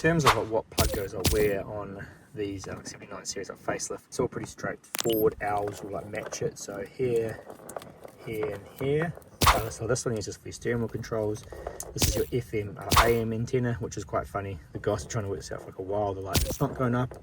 terms of what plug goes on where on these 79 series like facelift, it's all pretty straightforward. Owls will like match it, so here, here and here. So this one is just for your steering wheel controls. This is your FM AM antenna, which is quite funny. The guys are trying to work this out for like a while. They're like, it's not going up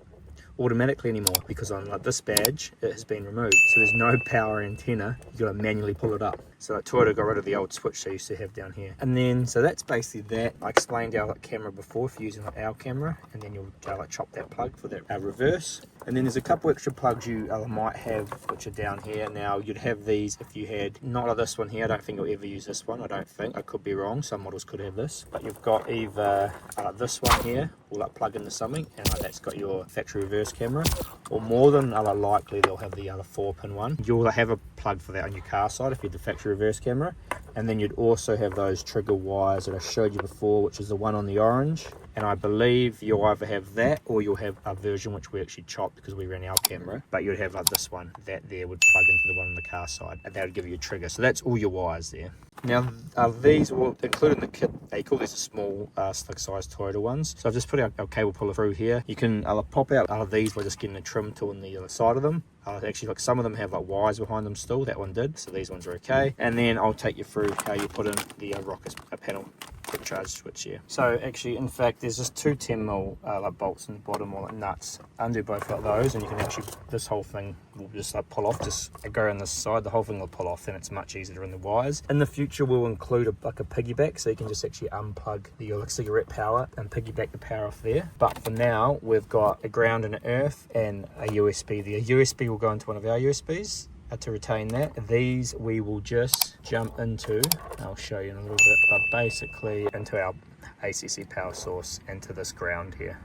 automatically anymore because on like this badge it has been removed, so there's no power antenna. You gotta manually pull it up. So like Toyota got rid of the old switch they used to have down here. And then so that's basically that. I explained our like camera before for using like our camera, and then you'll like chop that plug for that reverse. And then there's a couple extra plugs you might have which are down here. Now you'd have these if you had not like this one here. I don't think you'll ever use this one. I don't think. I could be wrong. Some models could have this, but you've got either this one here will like plug into something, and that's got your factory reverse camera, or more than likely they'll have the other 4-pin one. You'll have a plug for that on your car side if you had the factory reverse camera, and then you'd also have those trigger wires that I showed you before, which is the one on the orange. And I believe you'll either have that or you'll have a version which we actually chopped because we ran our camera, but you'd have like this one that there would plug into the one on the car side, and that would give you a trigger. So that's all your wires there. Now these will include in the kit, they call these small slick size Toyota ones. So I've just put our cable puller through here. You can pop out these by just getting a trim tool on the other side of them. Actually, like some of them have like wires behind them still. That one did, so these ones are okay. And then I'll take you through how you put in the rocker panel quick charge switch here. So actually, in fact, there's just two 10mm like bolts in the bottom, or like nuts. Undo both like those, and you can actually, this whole thing will just like pull off. Just go on this side, the whole thing will pull off, and it's much easier to run the wires. In the future, we'll include like a piggyback, so you can just actually unplug the cigarette power and piggyback the power off there. But for now, we've got a ground and an earth and a USB there. USB will go into one of our USBs to retain that. These we will just jump into, I'll show you in a little bit, but basically into our ACC power source and to this ground here.